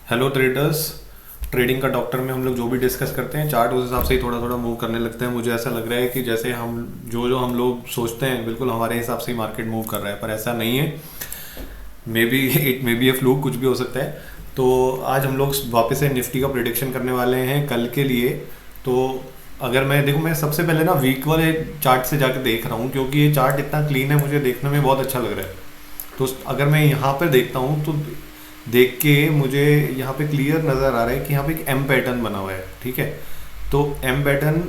Hello traders. Trading का doctor में हम लोग जो भी डिस्कस करते हैं चार्ट उस हिसाब से ही थोड़ा थोड़ा मूव करने लगते हैं। मुझे ऐसा लग रहा है कि जैसे हम जो जो हम लोग सोचते हैं बिल्कुल हमारे हिसाब से ही मार्केट मूव कर रहा है, पर ऐसा नहीं है। May be it may be A fluke, कुछ भी हो सकता है। तो आज हम लोग वापस से निफ्टी का प्रिडिक्शन करने वाले हैं कल के लिए। तो अगर मैं देखूँ, मैं सबसे पहले ना वीक वाले चार्ट से जाकर देख रहा हूँ क्योंकि ये चार्ट इतना क्लीन है, मुझे देखने में बहुत अच्छा लग रहा है। तो अगर मैं यहाँ पर देखता हूँ तो देख के मुझे यहाँ पे क्लियर नज़र आ रहा है कि यहाँ पे एक एम पैटर्न बना हुआ है। ठीक है, तो एम पैटर्न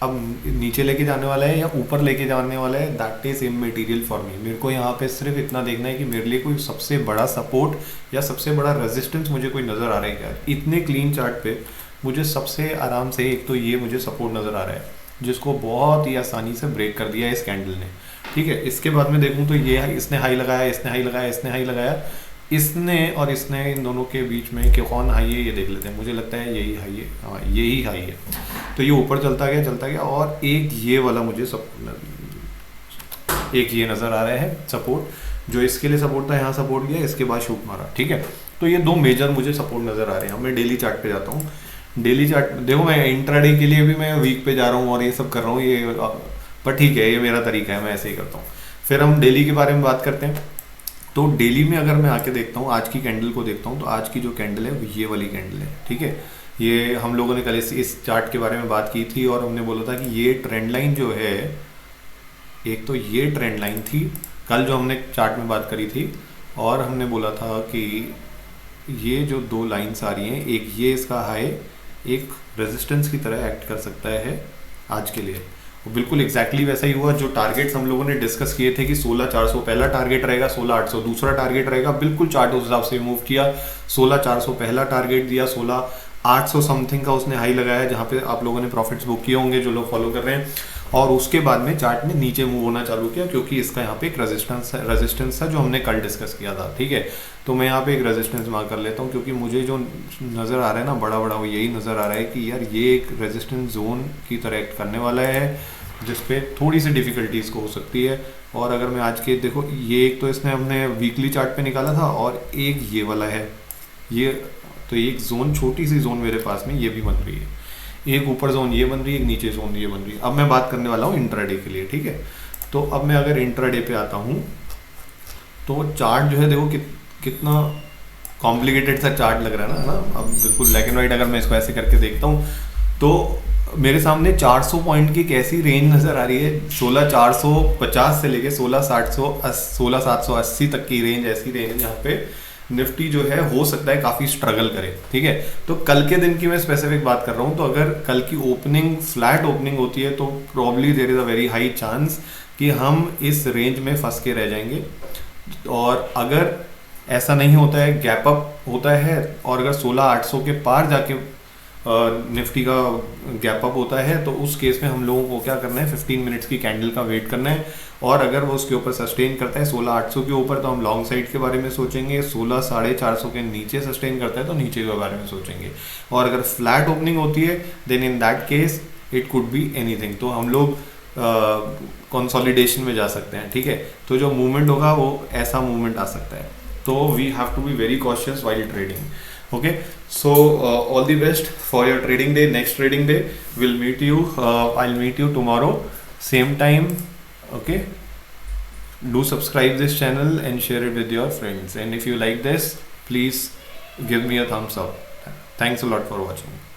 अब नीचे लेके जाने वाला है या ऊपर लेके जाने वाला है, that is immaterial for me. मेरे को यहाँ पे सिर्फ इतना देखना है कि मेरे लिए कोई सबसे बड़ा सपोर्ट या सबसे बड़ा रेजिस्टेंस मुझे कोई नज़र आ रहा है क्या। इतने क्लीन चार्ट पे मुझे सबसे आराम से एक तो ये मुझे सपोर्ट नज़र आ रहा है जिसको बहुत ही आसानी से ब्रेक कर दिया है इस कैंडल ने। ठीक है, इसके बाद में देखूँ तो ये इसने हाई लगाया, इसने हाई लगाया, इसने हाई लगाया, इसने और इसने, इन दोनों के बीच में कि कौन हाई है ये देख लेते हैं। मुझे लगता है यही हाई है, हाँ यही हाई है। तो ये ऊपर चलता गया और एक ये वाला मुझे सपोर्ट, एक ये नज़र आ रहा है सपोर्ट, जो इसके लिए सपोर्ट था, यहाँ सपोर्ट लिया, इसके बाद शूट मारा। ठीक है, तो ये दो मेजर मुझे सपोर्ट नज़र आ रहे हैं। मैं डेली चार्ट पे जाता हूँ। डेली चार्ट देखो, मैं इंट्राडे के लिए भी मैं वीक पे जा रहा हूँ और ये सब कर रहा हूँ ये, पर ठीक है, ये मेरा तरीका है, मैं ऐसे ही करता हूँ। फिर हम डेली के बारे में बात करते हैं। तो डेली में अगर मैं आके देखता हूँ, आज की कैंडल को देखता हूँ, तो आज की जो कैंडल है वो ये वाली कैंडल है। ठीक है, ये हम लोगों ने कल इस चार्ट के बारे में बात की थी और हमने बोला था कि ये ट्रेंड लाइन जो है, एक तो ये ट्रेंड लाइन थी कल जो हमने चार्ट में बात करी थी, और हमने बोला था कि ये जो दो लाइन्स आ रही हैं, एक ये इसका हाई एक रेजिस्टेंस की तरह एक्ट कर सकता है आज के लिए। बिल्कुल एग्जैक्टली वैसा ही हुआ। जो टारगेट्स हम लोगों ने डिस्कस किए थे कि 16,400 पहला टारगेट रहेगा, 16,800 दूसरा टारगेट रहेगा, बिल्कुल चार्ट उस हिसाब से मूव किया। 16,400 पहला टारगेट दिया, 16,800 समथिंग का उसने हाई लगाया जहाँ पे आप लोगों ने प्रॉफिट्स बुक किए होंगे जो लोग फॉलो कर रहे हैं। और उसके बाद में चार्ट ने नीचे मूव होना चालू किया क्योंकि इसका यहाँ पे एक रेजिस्टेंस था जो हमने कल डिस्कस किया था। ठीक है, तो मैं यहाँ पे एक रेजिस्टेंस मार्क कर लेता हूँ क्योंकि मुझे जो नज़र आ रहा है ना बड़ा बड़ा, वो यही नज़र आ रहा है कि यार ये एक रेजिस्टेंस जोन की तरह एक्ट करने वाला है जिसपे थोड़ी सी डिफ़िकल्टीज को हो सकती है। और अगर मैं आज के देखो, ये एक तो इसने हमने वीकली चार्ट पे निकाला था और एक ये वाला है, ये तो एक जोन, छोटी सी जोन मेरे पास में ये भी बन रही है, एक ऊपर जोन ये बन रही है, एक नीचे जोन ये बन रही है। अब मैं बात करने वाला हूँ इंट्राडे के लिए। ठीक है, तो अब मैं अगर इंट्राडे पे आता हूँ तो चार्ट जो है देखो कितना कॉम्प्लिकेटेड सा चार्ट लग रहा है ना। अब बिल्कुल ब्लैक एंड वाइट अगर मैं इसको ऐसे करके देखता हूँ तो मेरे सामने 400 पॉइंट की कैसी रेंज नज़र आ रही है, 16,450 से लेके 16,780 तक की रेंज, ऐसी रेंज है जहाँ पे निफ्टी जो है हो सकता है काफ़ी स्ट्रगल करे। ठीक है, तो कल के दिन की मैं स्पेसिफिक बात कर रहा हूँ। तो अगर कल की ओपनिंग फ्लैट ओपनिंग होती है तो probably there is a very high chance कि हम इस रेंज में फंस के रह जाएंगे। और अगर ऐसा नहीं होता है, गैप अप होता है, और अगर 16,800 के पार जाके निफ्टी का गैप अप होता है तो उस केस में हम लोगों को क्या करना है, 15 मिनट्स की कैंडल का वेट करना है। और अगर वो उसके ऊपर सस्टेन करता है 16,800 के ऊपर तो हम लॉन्ग साइड के बारे में सोचेंगे, 16,450 के नीचे सस्टेन करता है तो नीचे के बारे में सोचेंगे। और अगर फ्लैट ओपनिंग होती है then in that case it could be anything, तो हम लोग कंसोलिडेशन में जा सकते हैं। ठीक है, तो जो मूवमेंट होगा वो ऐसा मूवमेंट आ सकता है, तो we have to be very cautious while trading. Okay, so all the best for your trading day. Next trading day we'll meet you, I'll meet you tomorrow same time. Okay, do subscribe this channel and share it with your friends, and if you like this please give me a thumbs up. Thanks a lot for watching.